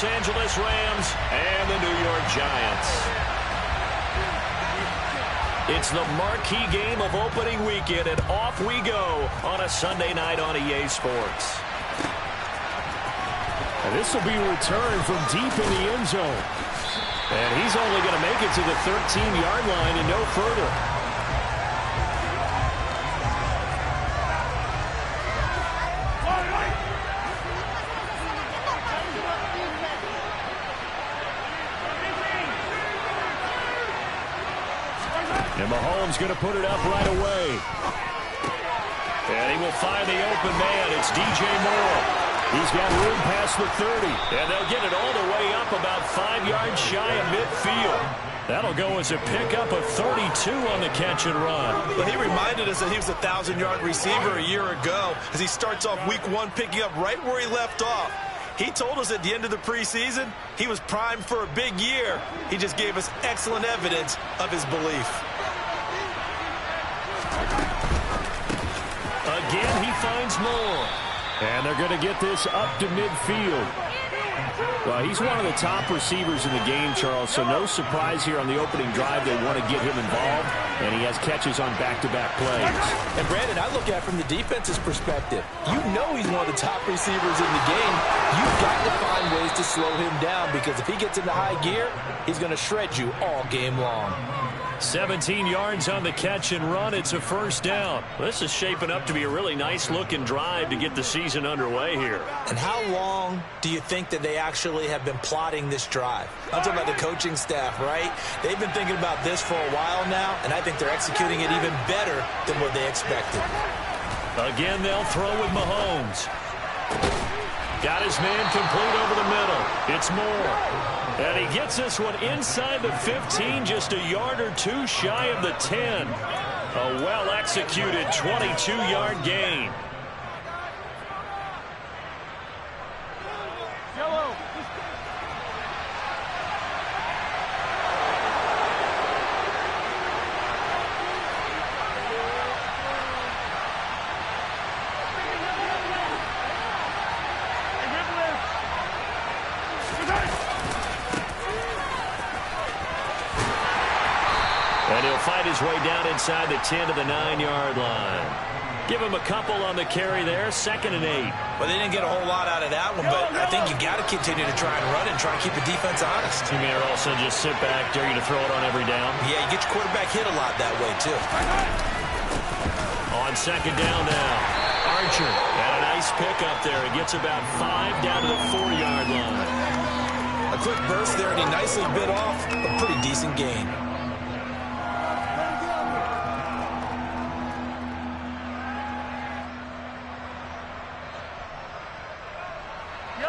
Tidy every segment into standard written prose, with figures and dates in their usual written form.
Los Angeles Rams and the New York Giants. It's the marquee game of opening weekend, and off we go on a Sunday night on EA Sports. And this will be a return from deep in the end zone. And he's only going to make it to the 13-yard line and no further. And Mahomes going to put it up right away. And he will find the open man. It's DJ Moore. He's got room past the 30. And they'll get it all the way up about 5 yards shy of midfield. That'll go as a pickup of 32 on the catch and run. Well, he reminded us that he was a 1,000-yard receiver a year ago as he starts off week 1 picking up right where he left off. He told us at the end of the preseason he was primed for a big year. He just gave us excellent evidence of his belief. Again, he finds more. And they're going to get this up to midfield. Well, he's one of the top receivers in the game, Charles, so no surprise here on the opening drive. They want to get him involved, and he has catches on back-to-back plays. And, Brandon, I look at it from the defense's perspective. You know he's one of the top receivers in the game. You've got to find ways to slow him down because if he gets into high gear, he's going to shred you all game long. 17 yards on the catch and run. It's a first down. This is shaping up to be a really nice-looking drive to get the season underway here. And how long do you think that they actually have been plotting this drive? I'm talking about the coaching staff, right? They've been thinking about this for a while now, and I think they're executing it even better than what they expected. Again, they'll throw with Mahomes. Got his man complete over the middle. It's Moore. And he gets this one inside the 15, just a yard or two shy of the 10. A well-executed 22-yard gain. And he'll fight his way down inside the 10 to the 9-yard line. Give him a couple on the carry there, 2nd and 8. Well, they didn't get a whole lot out of that one, but I think you got to continue to try and run it and try to keep the defense honest. You may also just sit back, dare you to throw it on every down. Yeah, you get your quarterback hit a lot that way, too. On 2nd down now, Archer had a nice pick up there. He gets about 5 down to the 4-yard line. A quick burst there, and he nicely bit off a pretty decent gain.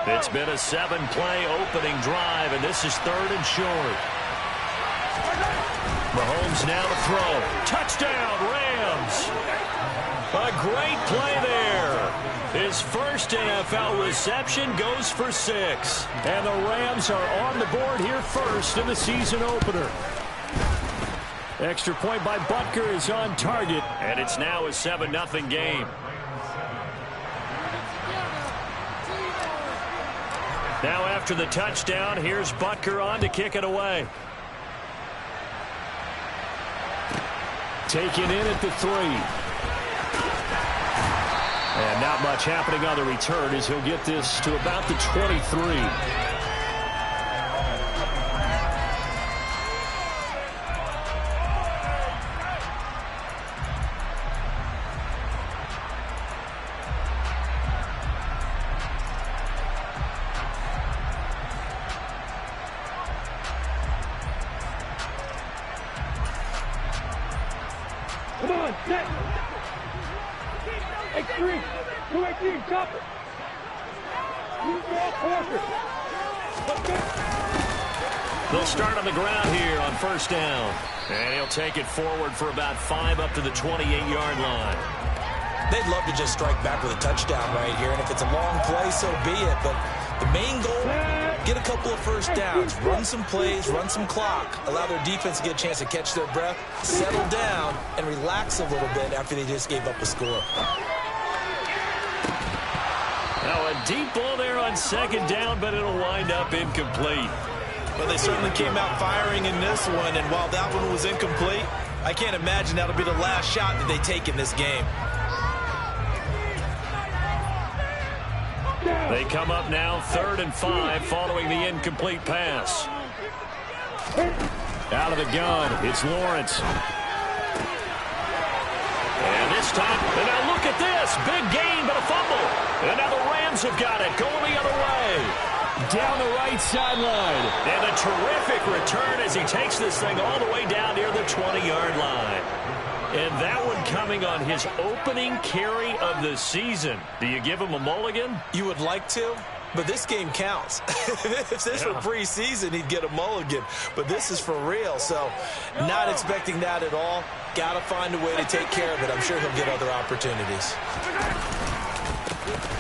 It's been a 7-play opening drive, and this is 3rd and short. Mahomes now to throw. Touchdown, Rams! A great play there. His first NFL reception goes for 6. And the Rams are on the board here first in the season opener. Extra point by Butker is on target. And it's now a 7-0 game. Now after the touchdown, here's Butker on to kick it away. Taken in at the 3. And not much happening on the return as he'll get this to about the 23. Come on, set. X3, 218, chop it. Use your quarter. They'll start on the ground here on 1st down. And he'll take it forward for about 5 up to the 28-yard line. They'd love to just strike back with a touchdown right here, and if it's a long play, so be it. But the main goal, get a couple of first downs, run some plays, run some clock, allow their defense to get a chance to catch their breath, settle down, and relax a little bit after they just gave up a score. Now a deep ball there on second down, but it'll wind up incomplete. Well, they certainly came out firing in this one, and while that one was incomplete, I can't imagine that'll be the last shot that they take in this game. They come up now 3rd and 5 following the incomplete pass. Out of the gun, it's Lawrence. And this time, and now look at this. Big gain, but a fumble. And now the Rams have got it, going the other way. Down the right sideline. And a terrific return as he takes this thing all the way down near the 20-yard line. And that one coming on his opening carry of the season. Do you give him a mulligan? You would like to, but this game counts. If this were preseason, he'd get a mulligan. But this is for real, so not expecting that at all. Got to find a way to take care of it. I'm sure he'll get other opportunities.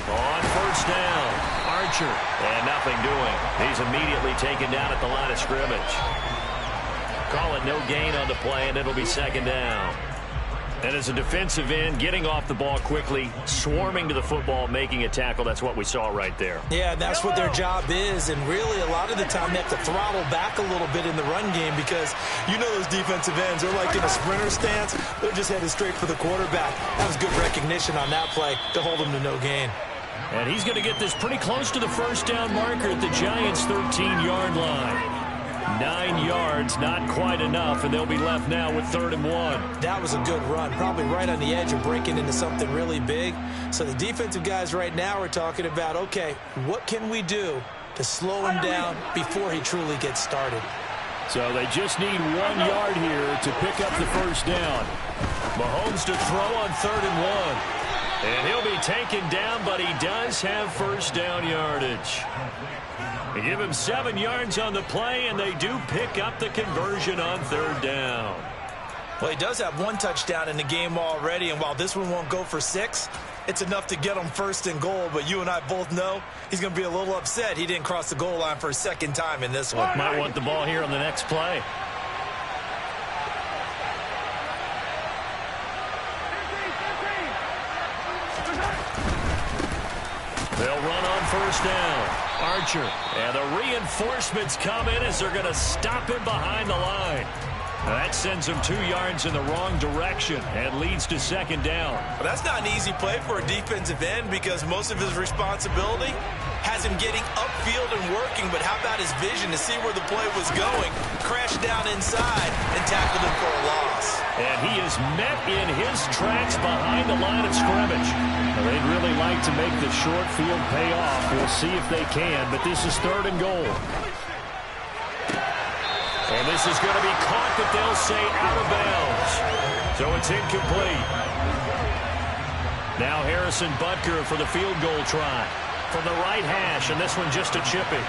On first down, Archer. And nothing doing. He's immediately taken down at the line of scrimmage. Call it no gain on the play, and it'll be second down. And as a defensive end, getting off the ball quickly, swarming to the football, making a tackle, that's what we saw right there. Yeah, and that's what their job is. And really, a lot of the time, they have to throttle back a little bit in the run game because you know those defensive ends, they're like in a sprinter stance. They're just headed straight for the quarterback. That was good recognition on that play to hold him to no gain. And he's going to get this pretty close to the first down marker at the Giants' 13-yard line. 9 yards, not quite enough, and they'll be left now with 3rd and 1. That was a good run, probably right on the edge of breaking into something really big. So the defensive guys right now are talking about, okay, what can we do to slow him down before he truly gets started? So they just need 1 yard here to pick up the first down. Mahomes to throw on 3rd and 1. And he'll be taken down, but he does have first down yardage. They give him 7 yards on the play, and they do pick up the conversion on 3rd down. Well, he does have 1 touchdown in the game already, and while this one won't go for 6, it's enough to get him 1st and goal. But you and I both know he's going to be a little upset he didn't cross the goal line for a 2nd time in this one. Might want the ball here on the next play. They'll run on first down. Archer. And the reinforcements come in as they're going to stop him behind the line. That sends him 2 yards in the wrong direction and leads to 2nd down. But that's not an easy play for a defensive end because most of his responsibility has him getting upfield and working. But how about his vision to see where the play was going, crash down inside, and tackled him for a loss. And he is met in his tracks behind the line of scrimmage. Now, they'd really like to make the short field pay off. We'll see if they can, but this is 3rd and goal. And this is going to be caught, but they'll say out of bounds. So it's incomplete. Now Harrison Butker for the field goal try. From the right hash, and this one just a chippy.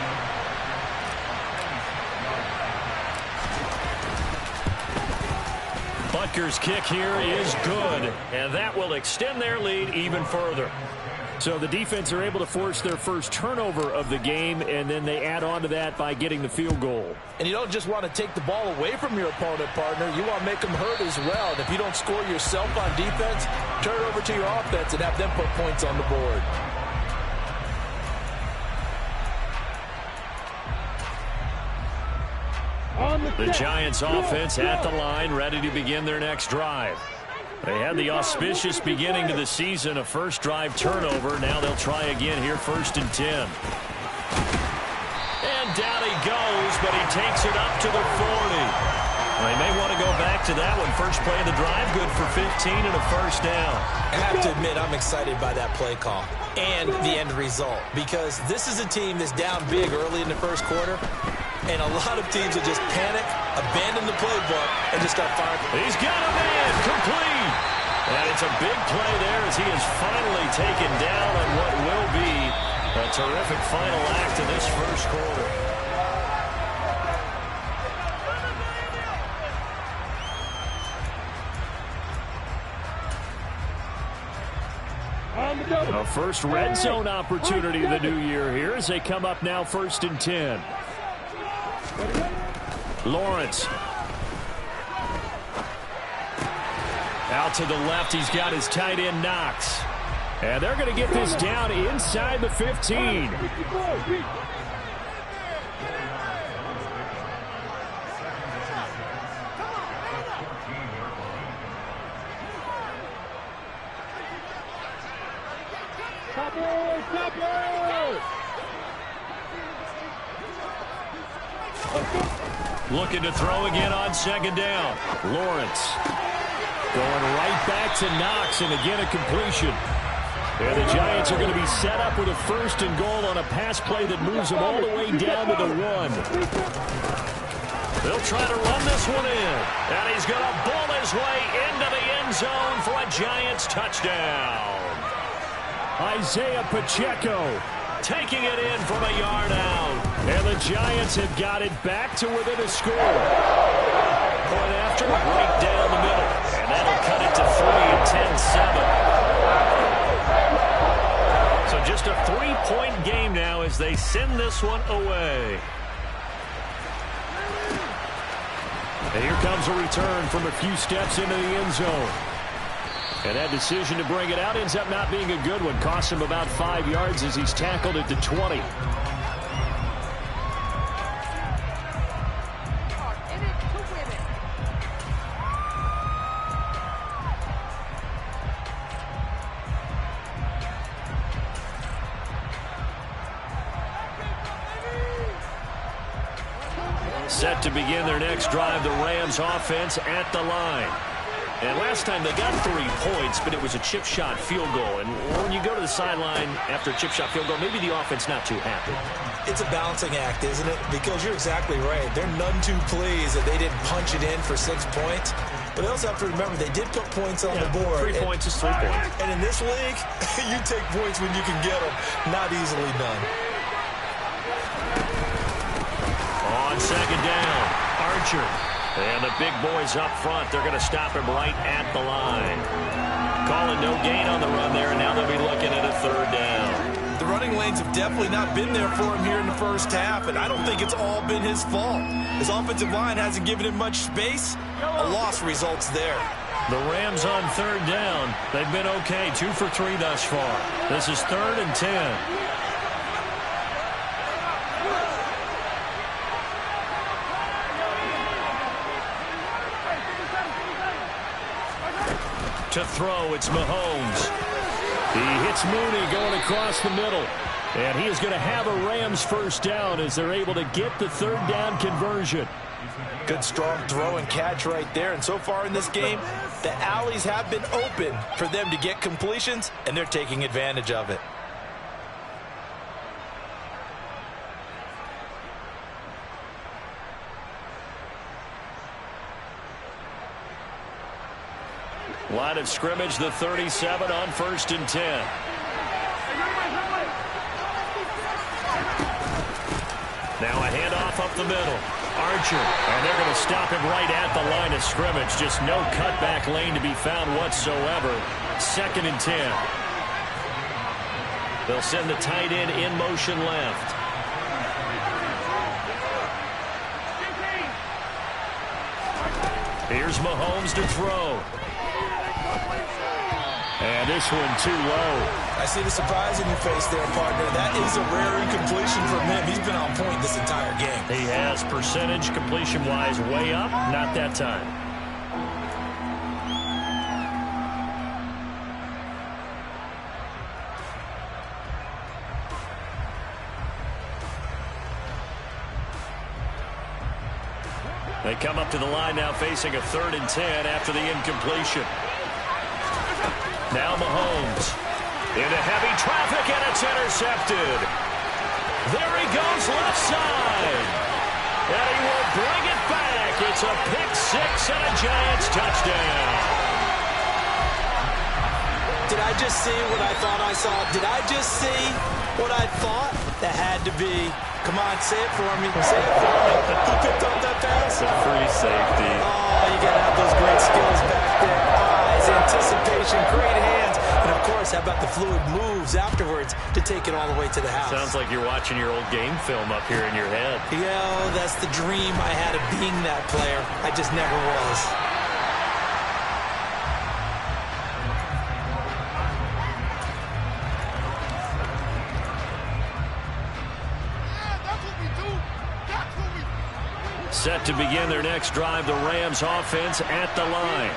Butker's kick here is good, and that will extend their lead even further. So the defense are able to force their first turnover of the game, and then they add on to that by getting the field goal. And you don't just want to take the ball away from your opponent, partner. You want to make them hurt as well. And if you don't score yourself on defense, turn it over to your offense and have them put points on the board. The Giants offense at the line, ready to begin their next drive. They had the auspicious beginning to the season, a first drive turnover. Now they'll try again here, 1st and 10. And down he goes, but he takes it up to the 40. They may want to go back to that one. First play of the drive, good for 15 and a first down. I have to admit, I'm excited by that play call and the end result because this is a team that's down big early in the first quarter. And a lot of teams will just panic, abandon the playbook, and just start firing. He's got a man, complete. And it's a big play there as he is finally taken down on what will be a terrific final act in this first quarter. A first red zone opportunity of the new year here as they come up now 1st and 10. Lawrence. Out to the left, he's got his tight end Knox. And they're going to get this down inside the 15. Looking to throw again on second down. Lawrence going right back to Knox, and again a completion. And the Giants are going to be set up with a 1st and goal on a pass play that moves them all the way down to the 1. They'll try to run this one in. And he's going to bull his way into the end zone for a Giants touchdown. Isaiah Pacheco taking it in from a yard out. And the Giants have got it back to within a score. Point after, right down the middle. And that'll cut it to 3, 10-7. So just a 3-point game now as they send this one away. And here comes a return from a few steps into the end zone. And that decision to bring it out ends up not being a good one. Costs him about 5 yards as he's tackled at the 20. Set to begin their next drive, the Rams offense at the line. And last time they got 3 points, but it was a chip shot field goal. And when you go to the sideline after a chip shot field goal, maybe the offense not too happy. It's a balancing act, isn't it? Because you're exactly right. They're none too pleased that they didn't punch it in for 6 points. But they also have to remember they did put points on the board. 3 points is 3 points. And in this league, you take points when you can get them. Not easily done. On second down, Archer. And the big boys up front, they're going to stop him right at the line. Calling no gain on the run there, and now they'll be looking at a 3rd down. The running lanes have definitely not been there for him here in the first half, and I don't think it's all been his fault. His offensive line hasn't given him much space. A loss results there. The Rams on 3rd down. They've been okay, 2 for 3 thus far. This is 3rd and 10. To throw, it's Mahomes. He hits Mooney going across the middle. And he is going to have a Rams 1st down as they're able to get the 3rd down conversion. Good strong throw and catch right there. And so far in this game, the alleys have been open for them to get completions, and they're taking advantage of it. Line of scrimmage, the 37 on 1st and 10. Now a handoff up the middle. Archer, and they're going to stop him right at the line of scrimmage. Just no cutback lane to be found whatsoever. 2nd and 10. They'll send the tight end in motion left. Here's Mahomes to throw. And this one too low. I see the surprise in your face there, partner. That is a rare incompletion from him. He's been on point this entire game. He has percentage completion-wise way up. Not that time. They come up to the line now facing a 3rd and 10 after the incompletion. Now Mahomes into heavy traffic, and it's intercepted. There he goes left side. And he will bring it back. It's a pick 6 and a Giants touchdown. Did I just see what I thought I saw? Did I just see what I thought? That had to be. Come on, say it for me. Say it for me. Who picked up that pass? A free safety. Oh, you got to have those great skills back there. Eyes, anticipation, great hands. And, of course, how about the fluid moves afterwards to take it all the way to the house? Sounds like you're watching your old game film up here in your head. Yeah, that's the dream I had of being that player. I just never was. Set to begin their next drive, the Rams offense at the line.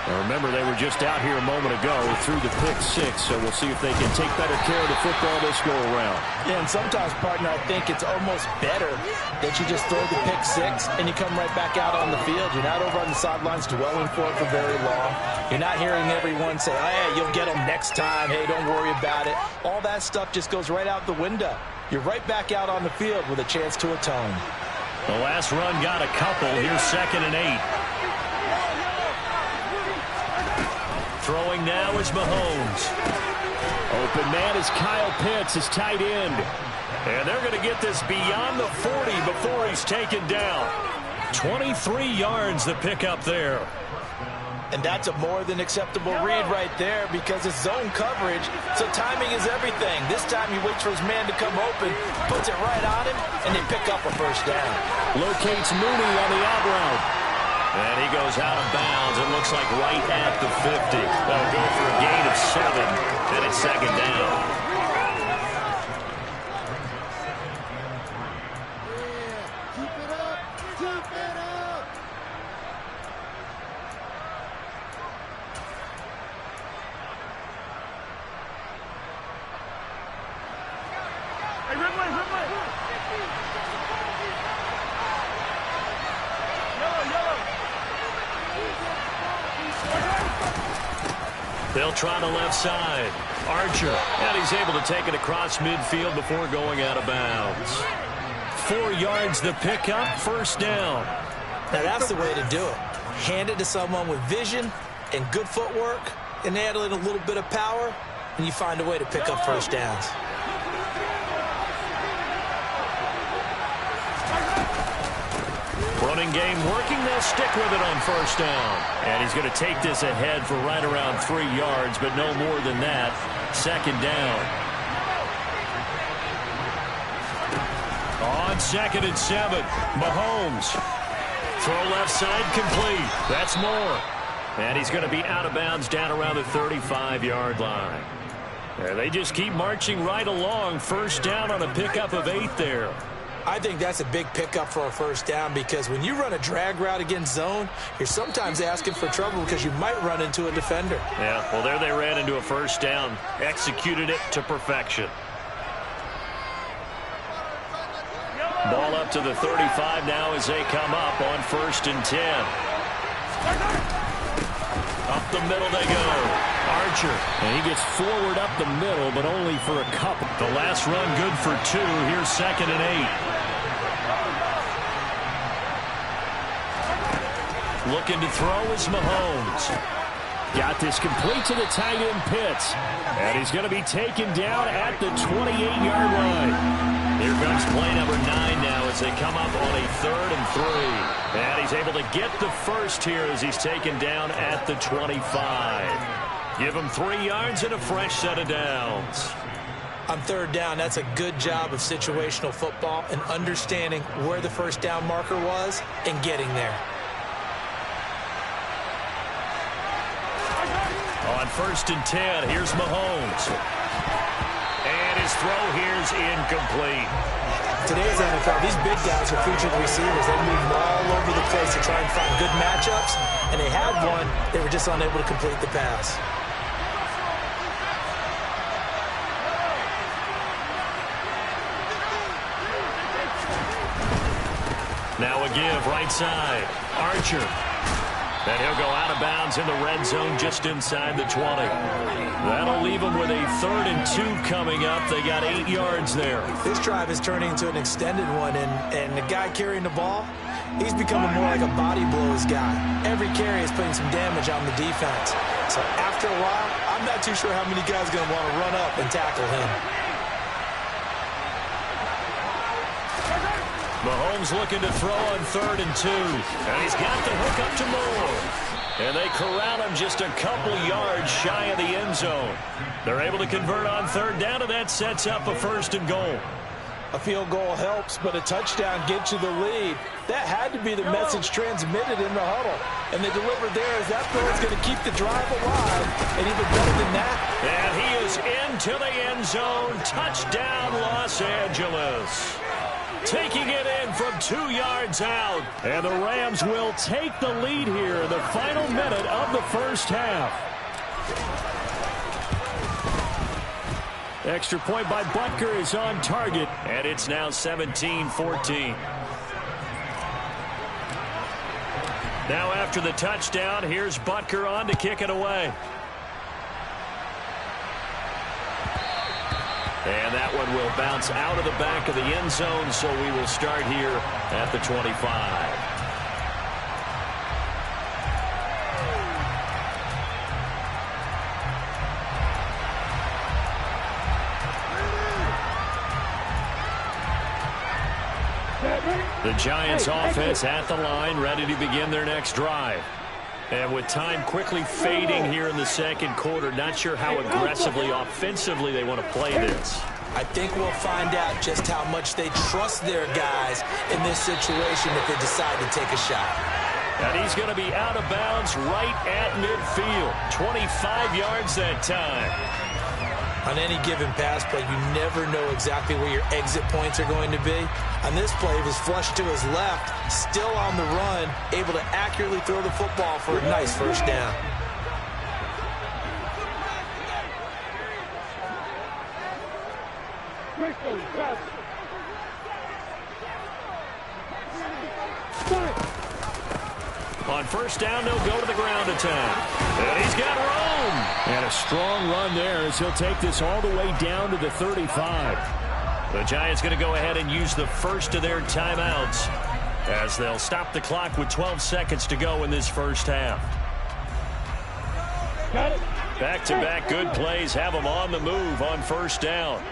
Now remember, they were just out here a moment ago through the pick six, so we'll see if they can take better care of the football this go-around. Yeah, and sometimes, partner, I think it's almost better that you just throw the pick six and you come right back out on the field. You're not over on the sidelines dwelling for it for very long. You're not hearing everyone say, hey, you'll get them next time. Hey, don't worry about it. All that stuff just goes right out the window. You're right back out on the field with a chance to atone. The last run got a couple. Here's 2nd and 8. Throwing now is Mahomes. Open man is Kyle Pitts, his tight end. And they're going to get this beyond the 40 before he's taken down. 23 yards the pickup there. And that's a more than acceptable read right there because it's zone coverage, so timing is everything. This time he waits for his man to come open, puts it right on him, and they pick up a first down. Locates Mooney on the out route. And he goes out of bounds. It looks like right at the 50. They'll go for a gain of 7, and it's 2nd down. They'll try the left side. Archer, and he's able to take it across midfield before going out of bounds. 4 yards the pickup, first down. Now that's the way to do it. Hand it to someone with vision and good footwork, and add in a little bit of power, and you find a way to pick up first downs. Running game working. They'll stick with it on first down. And he's going to take this ahead for right around 3 yards, but no more than that. 2nd down. On 2nd and 7, Mahomes. Throw left side complete. That's more. And he's going to be out of bounds down around the 35-yard line. And they just keep marching right along. First down on a pickup of 8 there. I think that's a big pickup for a first down because when you run a drag route against zone, you're sometimes asking for trouble because you might run into a defender. Yeah, well, there they ran into a first down, executed it to perfection. Ball up to the 35 now as they come up on 1st and 10. Up the middle they go. Archer. And he gets forward up the middle, but only for a couple. The last run good for 2. Here's 2nd and 8. Looking to throw is Mahomes. Got this complete to the tight end Pitts. And he's going to be taken down at the 28-yard line. Here comes play number 9 now as they come up on a 3rd and 3. And he's able to get the first here as he's taken down at the 25. Give him 3 yards and a fresh set of downs. On 3rd down, that's a good job of situational football and understanding where the first down marker was and getting there. On 1st and 10, here's Mahomes. And his throw here's incomplete. Today's NFL, these big guys are featured receivers. They move all over the place to try and find good matchups, and they had one. They were just unable to complete the pass. Now a give, right side. Archer. And he'll go out of bounds in the red zone just inside the 20. That'll leave them with a 3rd and 2 coming up. They got 8 yards there. This drive is turning into an extended one, and the guy carrying the ball, he's becoming more like a body blows guy. Every carry is putting some damage on the defense. So after a while, I'm not too sure how many guys are going to want to run up and tackle him. Mahomes looking to throw on 3rd and 2. And he's got the hook up to Moore. And they corral him just a couple yards shy of the end zone. They're able to convert on 3rd down, and that sets up a 1st and goal. A field goal helps, but a touchdown gets you the lead. That had to be the message transmitted in the huddle. And they delivered there as that throw is going to keep the drive alive. And even better than that. And he is into the end zone. Touchdown, Los Angeles. Taking it in from 2 yards out. And the Rams will take the lead here in the final minute of the first half. Extra point by Butker is on target, and it's now 17-14. Now after the touchdown, here's Butker on to kick it away. And that one will bounce out of the back of the end zone, so we will start here at the 25. The Giants offense at the line, ready to begin their next drive. And with time quickly fading here in the second quarter, not sure how aggressively, offensively they want to play this. I think we'll find out just how much they trust their guys in this situation if they decide to take a shot. And he's going to be out of bounds right at midfield. 25 yards that time. On any given pass play, you never know exactly where your exit points are going to be. On this play, he was flushed to his left, still on the run, able to accurately throw the football for a nice first down. On first down, they'll go to the ground attack. And he's got room. And a strong run there as he'll take this all the way down to the 35. The Giants going to go ahead and use the first of their timeouts as they'll stop the clock with 12 seconds to go in this first half. Back-to-back good plays have them on the move on first down.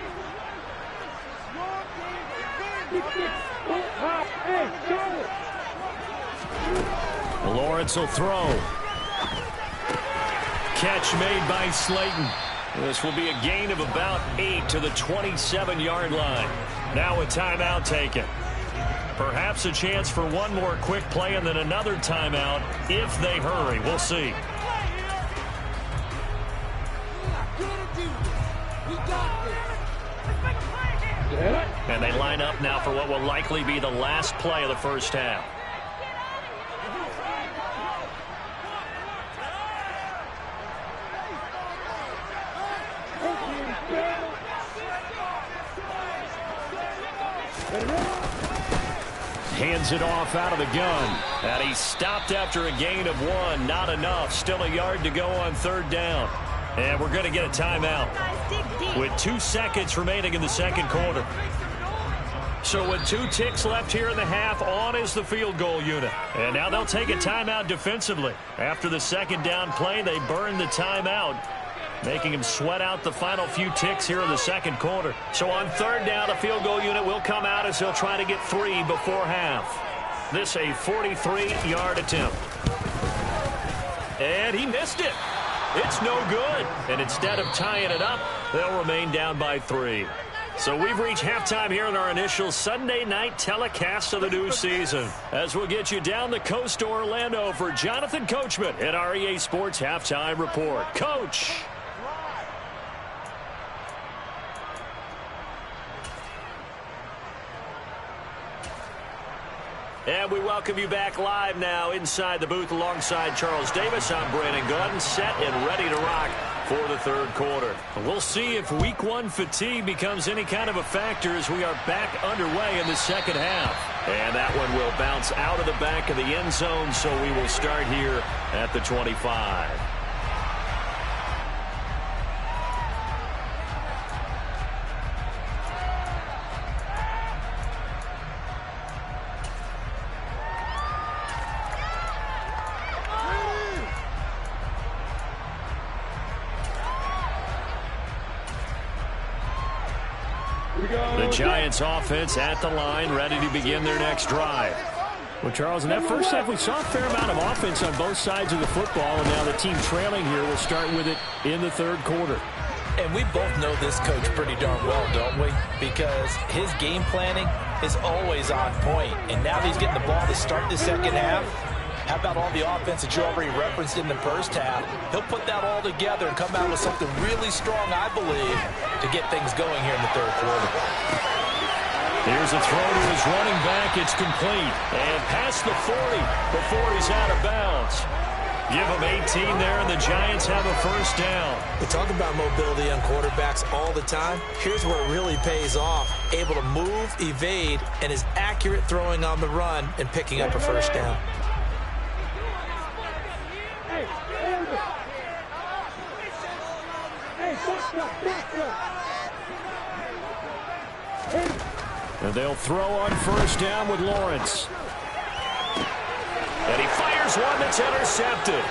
Lawrence will throw. Catch made by Slayton. This will be a gain of about 8 to the 27-yard line. Now a timeout taken. Perhaps a chance for one more quick play and then another timeout if they hurry. We'll see. And they line up now for what will likely be the last play of the first half. Hands it off out of the gun. And he stopped after a gain of 1. Not enough. Still a yard to go on third down. And we're going to get a timeout with 2 seconds remaining in the second quarter. So with 2 ticks left here in the half, on is the field goal unit. And now they'll take a timeout defensively. After the second down play, they burn the timeout, making him sweat out the final few ticks here in the second quarter. So on third down, a field goal unit will come out as he'll try to get 3 before half. This a 43-yard attempt. And he missed it. It's no good. And instead of tying it up, they'll remain down by 3. So we've reached halftime here in our initial Sunday night telecast of the new season, as we'll get you down the coast to Orlando for Jonathan Coachman at our EA Sports Halftime Report. Coach. And we welcome you back live now inside the booth alongside Charles Davis. I'm Brandon Gunn, set and ready to rock for the third quarter. We'll see if week 1 fatigue becomes any kind of a factor as we are back underway in the second half. And that one will bounce out of the back of the end zone, so we will start here at the 25. The Giants offense at the line, ready to begin their next drive. Well, Charles, in that first half, we saw a fair amount of offense on both sides of the football, and now the team trailing here will start with it in the third quarter. And we both know this coach pretty darn well, don't we? Because his game planning is always on point. And now that he's getting the ball to start the second half, how about all the offense that you already referenced in the first half? He'll put that all together and come out with something really strong, I believe, to get things going here in the third quarter. Here's a throw to his running back. It's complete. And past the 40 before he's out of bounds. Give him 18 there, and the Giants have a first down. We talk about mobility on quarterbacks all the time. Here's where it really pays off. Able to move, evade, and is accurate throwing on the run and picking up a first down. And they'll throw on first down with Lawrence. And he fires one that's intercepted.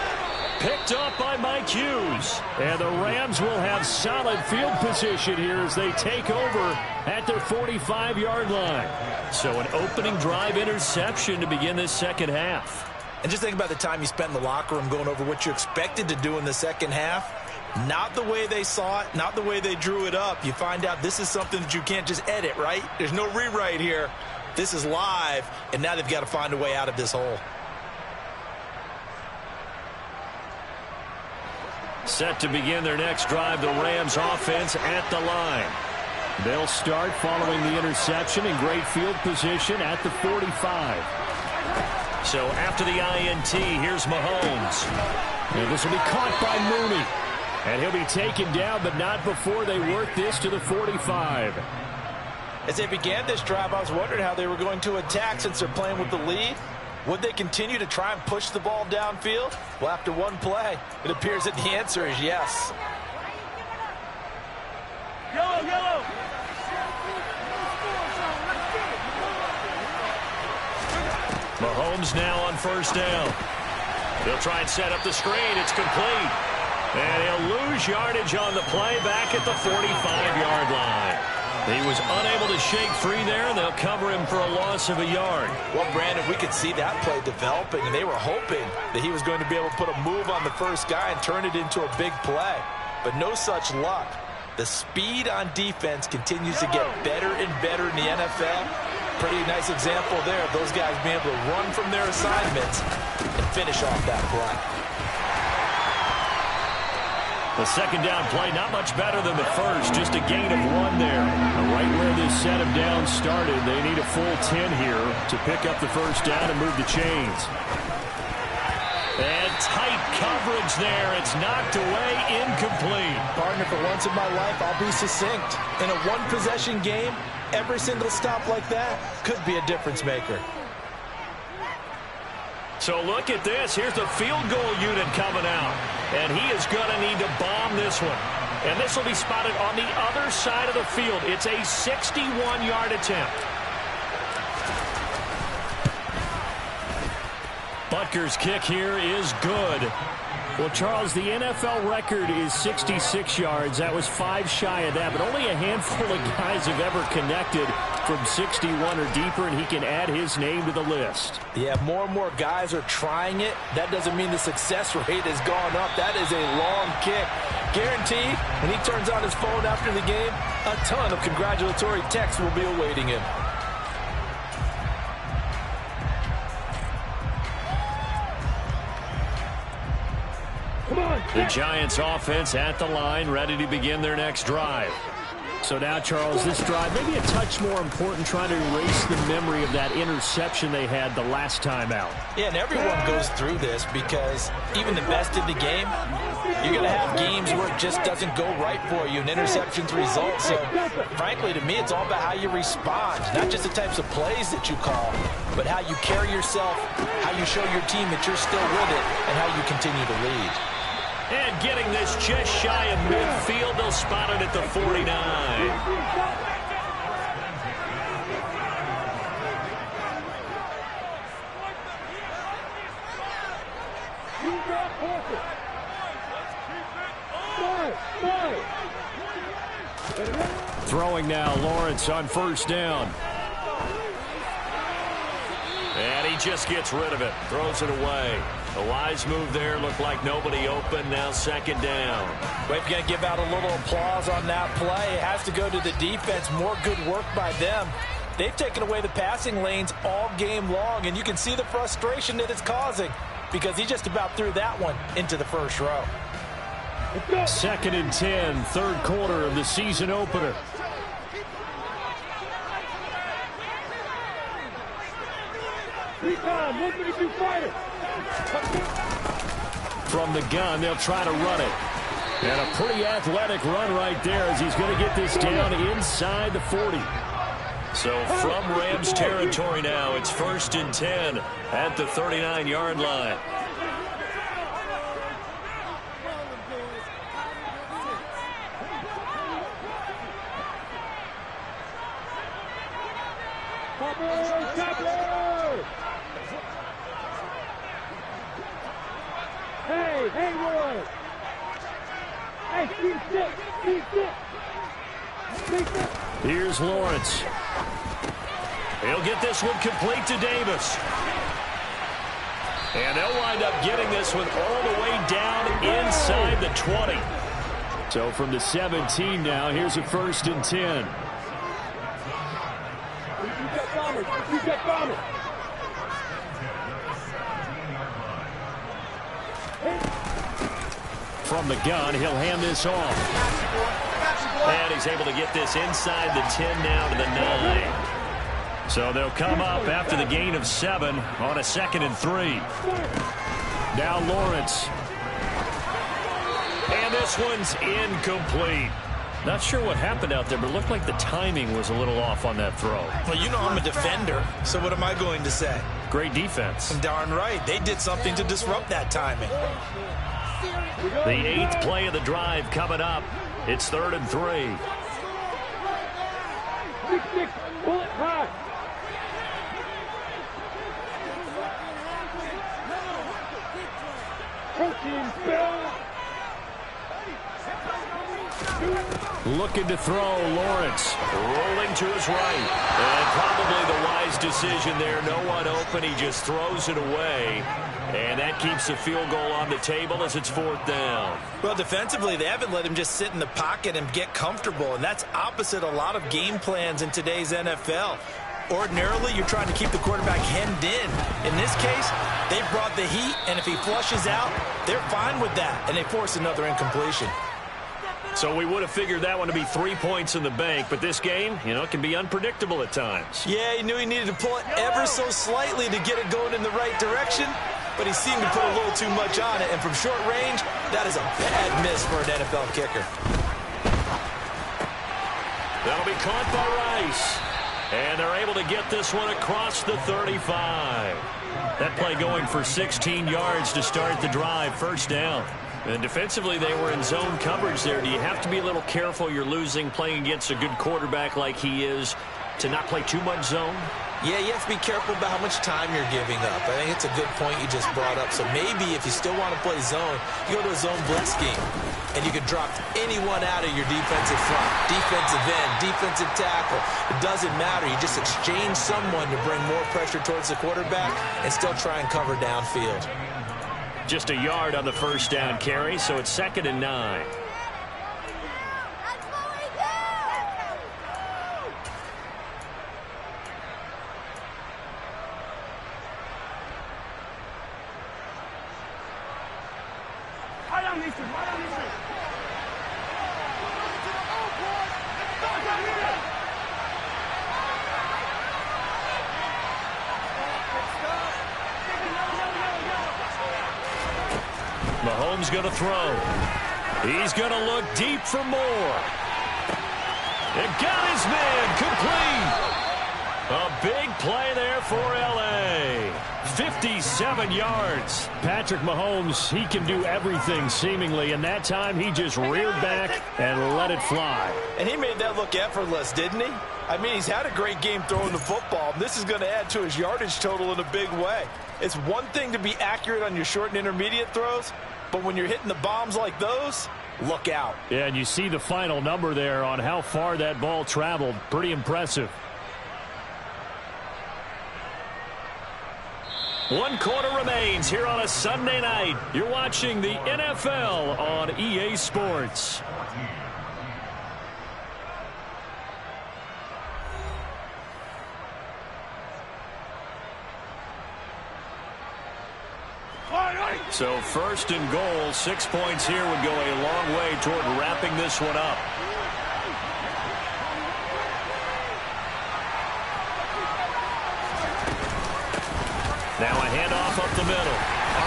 Picked up by Mike Hughes. And the Rams will have solid field position here as they take over at their 45-yard line. So an opening drive interception to begin this second half. And just think about the time you spent in the locker room going over what you expected to do in the second half. Not the way they saw it, not the way they drew it up. You find out this is something that you can't just edit, right? There's no rewrite here. This is live, and now they've got to find a way out of this hole. Set to begin their next drive, the Rams offense at the line. They'll start following the interception in great field position at the 45. So after the INT, here's Mahomes. And this will be caught by Mooney. And he'll be taken down, but not before they work this to the 45. As they began this drive, I was wondering how they were going to attack since they're playing with the lead. Would they continue to try and push the ball downfield? Well, after one play, it appears that the answer is yes. Yellow, yellow. Mahomes now on first down. They'll try and set up the screen. It's complete. And he'll lose yardage on the play back at the 45-yard line. He was unable to shake free there, and they'll cover him for a loss of a yard. Well, Brandon, we could see that play developing, and they were hoping that he was going to be able to put a move on the first guy and turn it into a big play. But no such luck. The speed on defense continues to get better and better in the NFL. Pretty nice example there of those guys being able to run from their assignments and finish off that play. The second down play, not much better than the first, just a gain of 1 there. Right where this set of downs started, they need a full 10 here to pick up the first down and move the chains. And tight coverage there. It's knocked away, incomplete. Partner, for once in my life, I'll be succinct. In a one-possession game, every single stop like that could be a difference maker. So look at this. Here's the field goal unit coming out. And he is going to need to bomb this one. And this will be spotted on the other side of the field. It's a 61-yard attempt. Butker's kick here is good. Well, Charles, the NFL record is 66 yards. That was 5 shy of that, but only a handful of guys have ever connected from 61 or deeper, and he can add his name to the list. Yeah, more and more guys are trying it. That doesn't mean the success rate has gone up. That is a long kick. Guaranteed, when he turns on his phone after the game, a ton of congratulatory texts will be awaiting him. The Giants offense at the line, ready to begin their next drive. So now, Charles, this drive maybe a touch more important, trying to erase the memory of that interception they had the last time out. Yeah, and everyone goes through this because even the best in the game, you're going to have games where it just doesn't go right for you, and interceptions result. So, frankly, to me, it's all about how you respond, not just the types of plays that you call, but how you carry yourself, how you show your team that you're still with it, and how you continue to lead. And getting this just shy of midfield, they'll spot it at the 49. Throwing now, Lawrence on first down. And he just gets rid of it, throws it away. A wise move there, looked like nobody open, now second down. We're going to give out a little applause on that play. It has to go to the defense. More good work by them. They've taken away the passing lanes all game long, and you can see the frustration that it's causing because he just about threw that one into the first row. Second and 10, third quarter of the season opener. 3 times. 132 fighter. From the gun, they'll try to run it. And a pretty athletic run right there as he's going to get this down inside the 40. So from Rams territory now, it's 1st and 10 at the 39-yard line. Hey, Roy. Hey, keep stick. Here's Lawrence. He'll get this one complete to Davis. And they'll wind up getting this one all the way down inside the 20. So from the 17 now, here's a 1st and 10. You got bombers. From the gun, he'll hand this off. And he's able to get this inside the 10 now to the 9. So they'll come up after the gain of 7 on a 2nd and 3. Now Lawrence. And this one's incomplete. Not sure what happened out there, but it looked like the timing was a little off on that throw. Well, you know I'm a defender, so what am I going to say? Great defense. Darn right. They did something to disrupt that timing. The 8th play of the drive coming up. It's 3rd and 3. 6, bullet high. Protein spell. Looking to throw, Lawrence. Rolling to his right. And probably the wise decision there. No one open. He just throws it away. And that keeps the field goal on the table as it's 4th down. Well, defensively, they haven't let him just sit in the pocket and get comfortable. And that's opposite a lot of game plans in today's NFL. Ordinarily, you're trying to keep the quarterback hemmed in. In this case, they brought the heat, and if he flushes out, they're fine with that. And they force another incompletion. So we would have figured that one to be 3 points in the bank, but this game, it can be unpredictable at times. Yeah, he knew he needed to pull it ever so slightly to get it going in the right direction, but he seemed to put a little too much on it, and from short range, that is a bad miss for an NFL kicker. That'll be caught by Rice, and they're able to get this one across the 35. That play going for 16 yards to start the drive, 1st down. And defensively, they were in zone coverage there. Do you have to be a little careful? You're losing, playing against a good quarterback like he is, to not play too much zone? Yeah, you have to be careful about how much time you're giving up. I think it's a good point you just brought up. So maybe if you still want to play zone, you go to a zone blitz scheme, and you can drop anyone out of your defensive front, defensive end, defensive tackle. It doesn't matter. You just exchange someone to bring more pressure towards the quarterback and still try and cover downfield. Just a yard on the 1st down carry, so it's 2nd and 9. Mahomes going to throw. He's going to look deep for more. And got his man complete. A big play there for L.A. 57 yards. Patrick Mahomes, he can do everything seemingly, and that time he just reared back and let it fly. And he made that look effortless, didn't he? I mean, he's had a great game throwing the football. This is going to add to his yardage total in a big way. It's one thing to be accurate on your short and intermediate throws, but when you're hitting the bombs like those, look out. Yeah, and you see the final number there on how far that ball traveled. Pretty impressive. 1 quarter remains here on a Sunday night. You're watching the NFL on EA Sports. So 1st and goal, 6 points here would go a long way toward wrapping this one up. Now a handoff up the middle.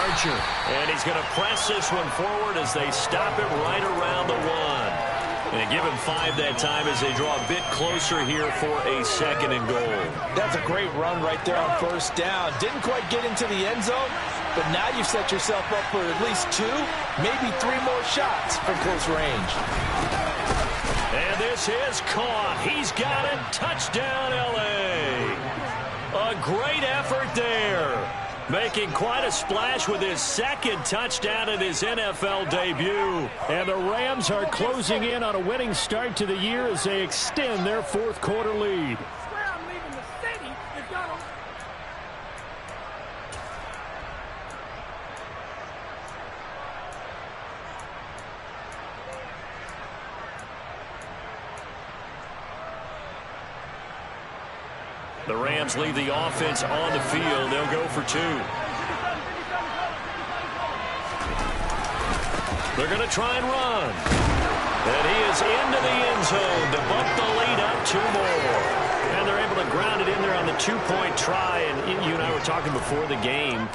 Archer. And he's going to press this one forward as they stop it right around the 1. And give him 5 that time as they draw a bit closer here for a 2nd and goal. That's a great run right there on first down. Didn't quite get into the end zone, but now you've set yourself up for at least 2, maybe 3 more shots from close range. And this is caught. He's got it. Touchdown, L.A. A great effort there. Making quite a splash with his 2nd touchdown in his NFL debut. And the Rams are closing in on a winning start to the year as they extend their 4th quarter lead. The Rams leave the offense on the field. They'll go for 2. They're going to try and run. And he is into the end zone to bump the lead up 2 more. And they're able to ground it in there on the 2-point try. And you and I were talking before the game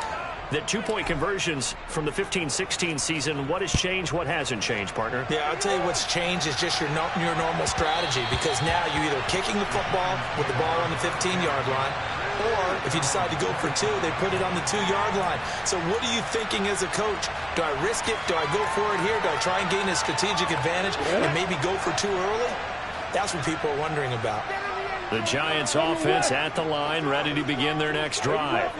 that 2-point conversions from the 15-16 season, what has changed, what hasn't changed, partner? Yeah, I'll tell you what's changed is just your normal strategy, because now you're either kicking the football with the ball on the 15-yard line, or if you decide to go for 2, they put it on the 2-yard line. So what are you thinking as a coach? Do I risk it? Do I go for it here? Do I try and gain a strategic advantage and maybe go for 2 early? That's what people are wondering about. The Giants offense at the line, ready to begin their next drive.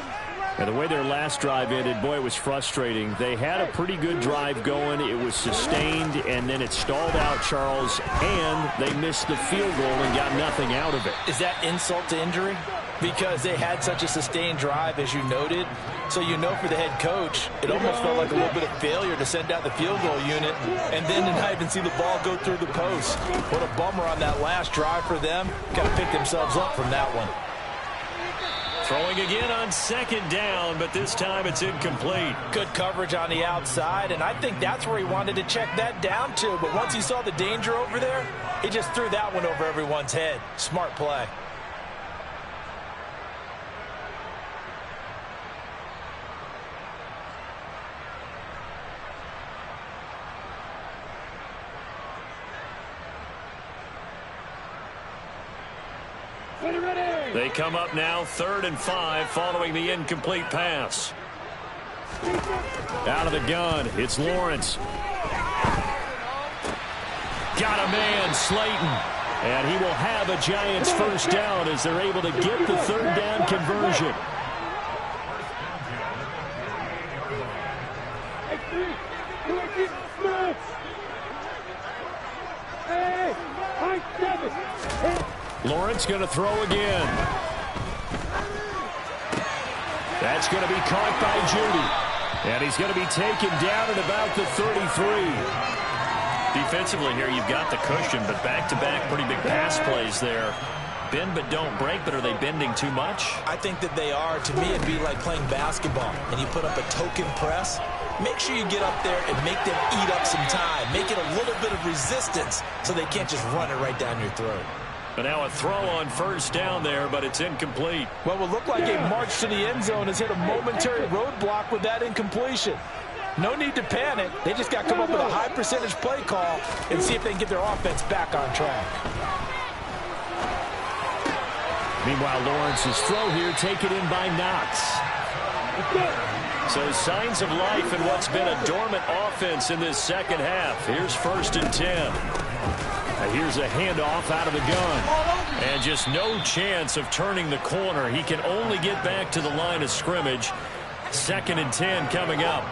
And the way their last drive ended, boy, it was frustrating. They had a pretty good drive going. It was sustained, and then it stalled out, Charles, and they missed the field goal and got nothing out of it. Is that insult to injury? Because they had such a sustained drive, as you noted. So you know for the head coach, it almost felt like a little bit of failure to send out the field goal unit and then to not even see the ball go through the post. What a bummer on that last drive for them. Got to pick themselves up from that one. Throwing again on 2nd down, but this time it's incomplete. Good coverage on the outside, and I think that's where he wanted to check that down to. But once he saw the danger over there, he just threw that one over everyone's head. Smart play. They come up now 3rd and 5 following the incomplete pass. Out of the gun, it's Lawrence. Got a man, Slayton. And he will have a Giants 1st down as they're able to get the 3rd down conversion. Lawrence going to throw again. That's going to be caught by Judy. And he's going to be taken down at about the 33. Defensively here, you've got the cushion, but back-to-back pretty big pass plays there. Bend but don't break, but are they bending too much? I think that they are. To me, it'd be like playing basketball, and you put up a token press. Make sure you get up there and make them eat up some time. Make it a little bit of resistance so they can't just run it right down your throat. But now a throw on 1st down there, but it's incomplete. What will look like a march to the end zone has hit a momentary roadblock with that incompletion. No need to panic. They just got to come up with a high percentage play call and see if they can get their offense back on track. Meanwhile, Lawrence's throw here taken in by Knox. So signs of life in what's been a dormant offense in this 2nd half. Here's 1st and 10. Here's a handoff out of the gun. And just no chance of turning the corner. He can only get back to the line of scrimmage. 2nd and 10 coming up.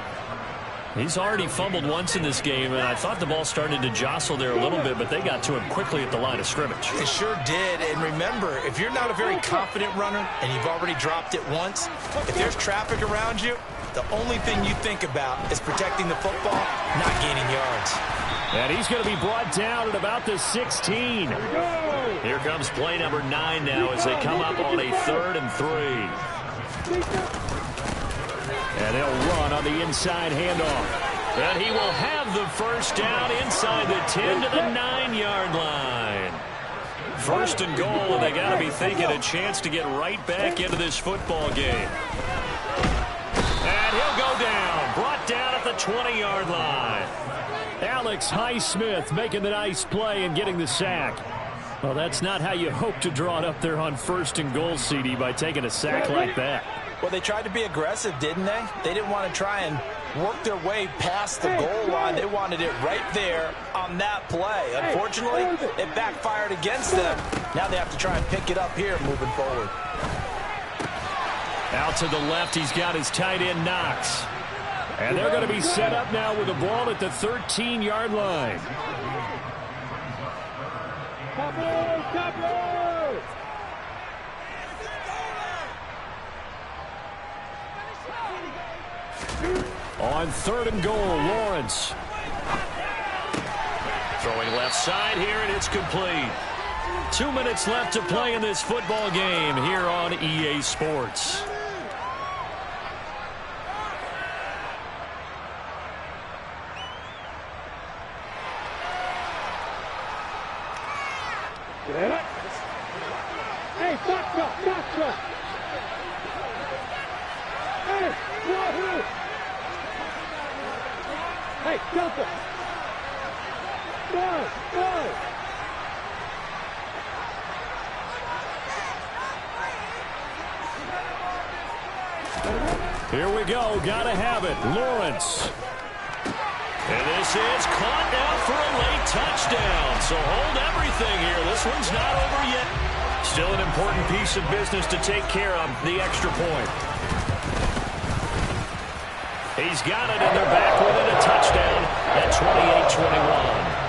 He's already fumbled once in this game, and I thought the ball started to jostle there a little bit, but they got to him quickly at the line of scrimmage. It sure did. And remember, if you're not a very confident runner and you've already dropped it once, if there's traffic around you, the only thing you think about is protecting the football, not gaining yards. And he's going to be brought down at about the 16. Here comes play number 9 now as they come up on a 3rd and 3. And they'll run on the inside handoff. And he will have the 1st down inside the 10 to the 9-yard line. First and goal, and they got to be thinking a chance to get right back into this football game. And he'll go down, brought down at the 20-yard line. Alex Highsmith making the nice play and getting the sack. Well, that's not how you hope to draw it up there on first and goal, CD, by taking a sack like that. Well, they tried to be aggressive, didn't they? They didn't want to try and work their way past the goal line. They wanted it right there on that play. Unfortunately, it backfired against them. Now they have to try and pick it up here moving forward. Out to the left, he's got his tight end, Knox. And they're going to be set up now with the ball at the 13-yard line. On third and goal, Lawrence. Throwing left side here, and it's complete. 2 minutes left to play in this football game here on EA Sports. Hey, gotcha. Hey, Wahoo! Hey, Delta! Go! Here we go. Gotta have it. Lawrence. And this is caught now for a late touchdown. So hold everything here. This one's not over yet. Still an important piece of business to take care of, the extra point. He's got it, and they're back within a touchdown at 28-21.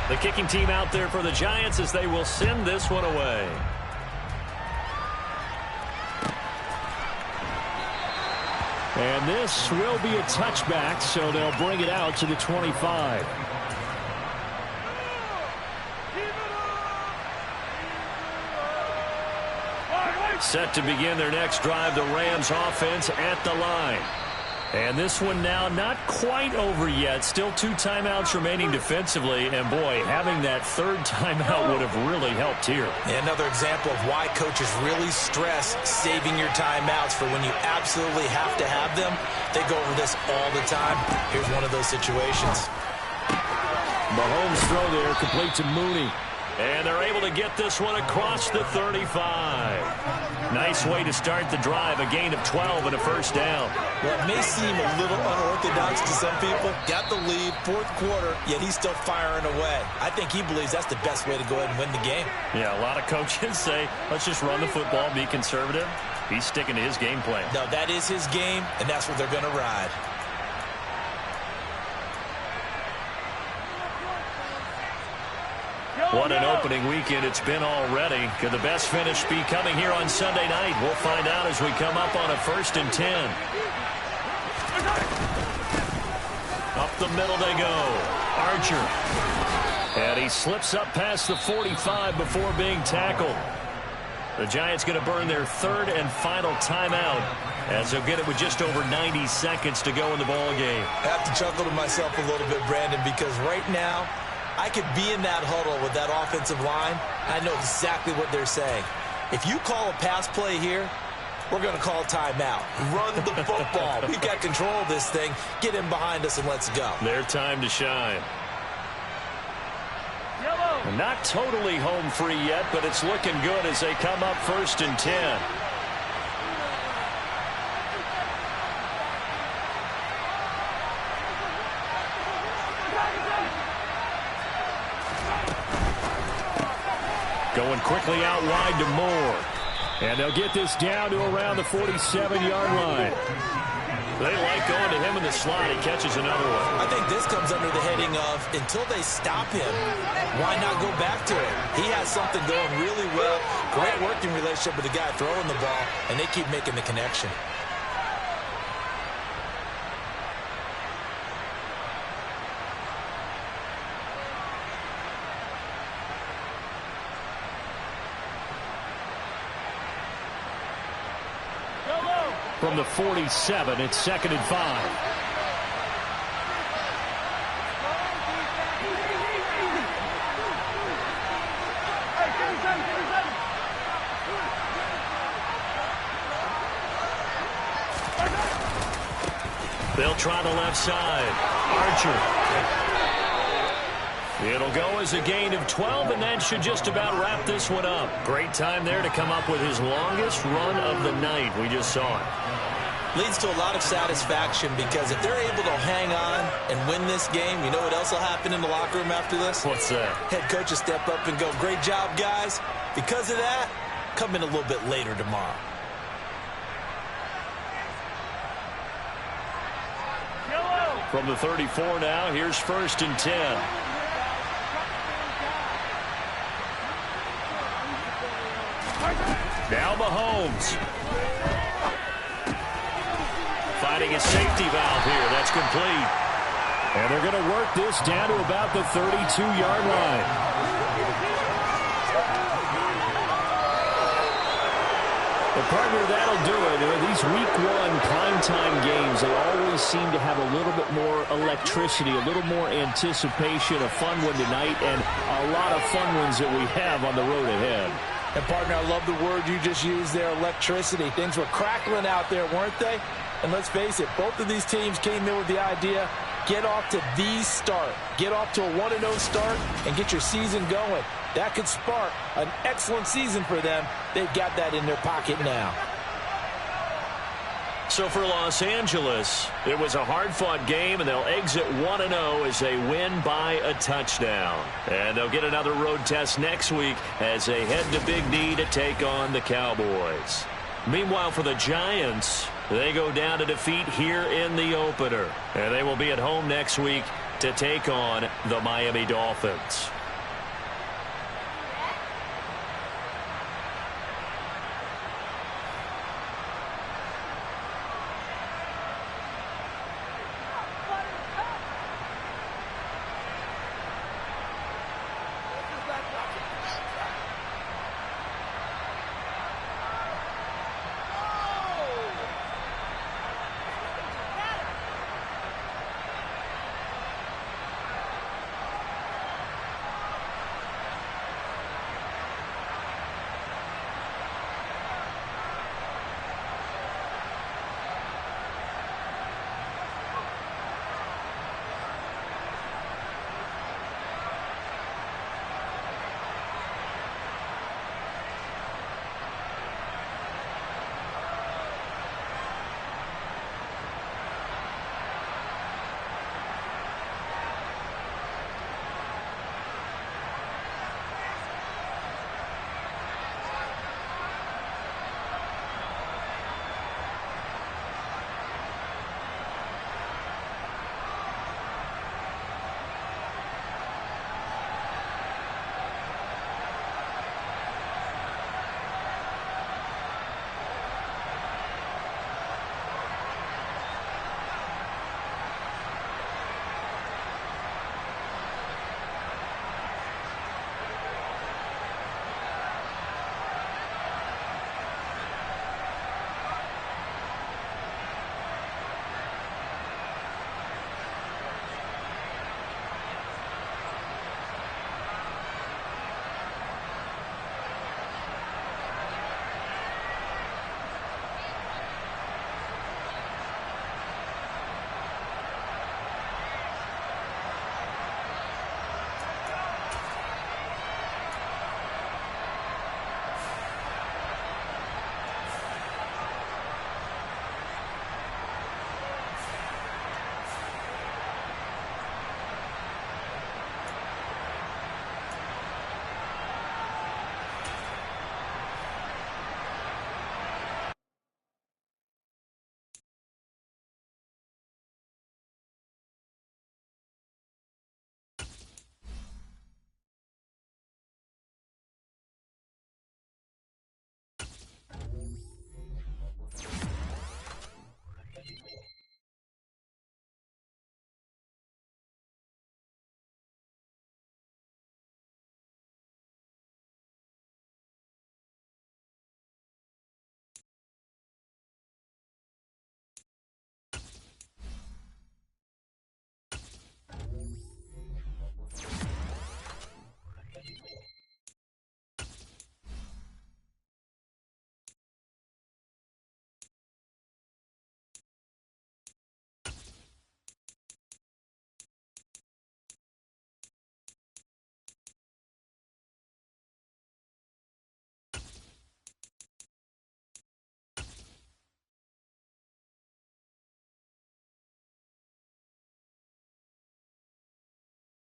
The kicking team out there for the Giants as they will send this one away. And this will be a touchback, so they'll bring it out to the 25. Set to begin their next drive, the Rams offense at the line. And this one now not quite over yet. Still 2 timeouts remaining defensively. And, boy, having that third timeout would have really helped here. Another example of why coaches really stress saving your timeouts for when you absolutely have to have them. They go over this all the time. Here's one of those situations. Mahomes' throw there, complete to Mooney. And they're able to get this one across the 35. Nice way to start the drive. A gain of 12 and a first down. Well, it may seem a little unorthodox to some people. Got the lead, fourth quarter, yet he's still firing away. I think he believes that's the best way to go ahead and win the game. Yeah, a lot of coaches say, let's just run the football, be conservative. He's sticking to his game plan. No, that is his game, and that's what they're going to ride. What an opening weekend it's been already. Could the best finish be coming here on Sunday night? We'll find out as we come up on a 1st and 10. Up the middle they go. Archer. And he slips up past the 45 before being tackled. The Giants going to burn their 3rd and final timeout as they'll get it with just over 90 seconds to go in the ball game. I have to chuckle to myself a little bit, Brandon, because right now I could be in that huddle with that offensive line. I know exactly what they're saying. If you call a pass play here, we're going to call timeout. Run the football. We've got control of this thing. Get in behind us and let's go. Their time to shine. Not totally home free yet, but it's looking good as they come up 1st and 10. Going quickly out wide to Moore. And they'll get this down to around the 47-yard line. They like going to him in the slot. He catches another one. I think this comes under the heading of until they stop him, why not go back to it? He has something going really well. Great working relationship with the guy throwing the ball, and they keep making the connection. From the 47, it's 2nd and 5. They'll try the left side. Archer. It'll go as a gain of 12, and that should just about wrap this one up. Great time there to come up with his longest run of the night. We just saw it. Leads to a lot of satisfaction because if they're able to hang on and win this game, you know what else will happen in the locker room after this? What's that? Head coach will step up and go, great job, guys. Because of that, come in a little bit later tomorrow. From the 34 now, here's 1st and 10. Now Mahomes. Finding a safety valve here. That's complete. And they're going to work this down to about the 32-yard line. But partner, that'll do it. These week 1 primetime games, they always seem to have a little bit more electricity, a little more anticipation. A fun one tonight, and a lot of fun ones that we have on the road ahead. And partner, I love the word you just used there, electricity. Things were crackling out there, weren't they? And let's face it, both of these teams came in with the idea, get off to the start. Get off to a 1-0 start and get your season going. That could spark an excellent season for them. They've got that in their pocket now. So for Los Angeles, it was a hard-fought game, and they'll exit 1-0 as they win by a touchdown. And they'll get another road test next week as they head to Big D to take on the Cowboys. Meanwhile, for the Giants, they go down to defeat here in the opener. And they will be at home next week to take on the Miami Dolphins.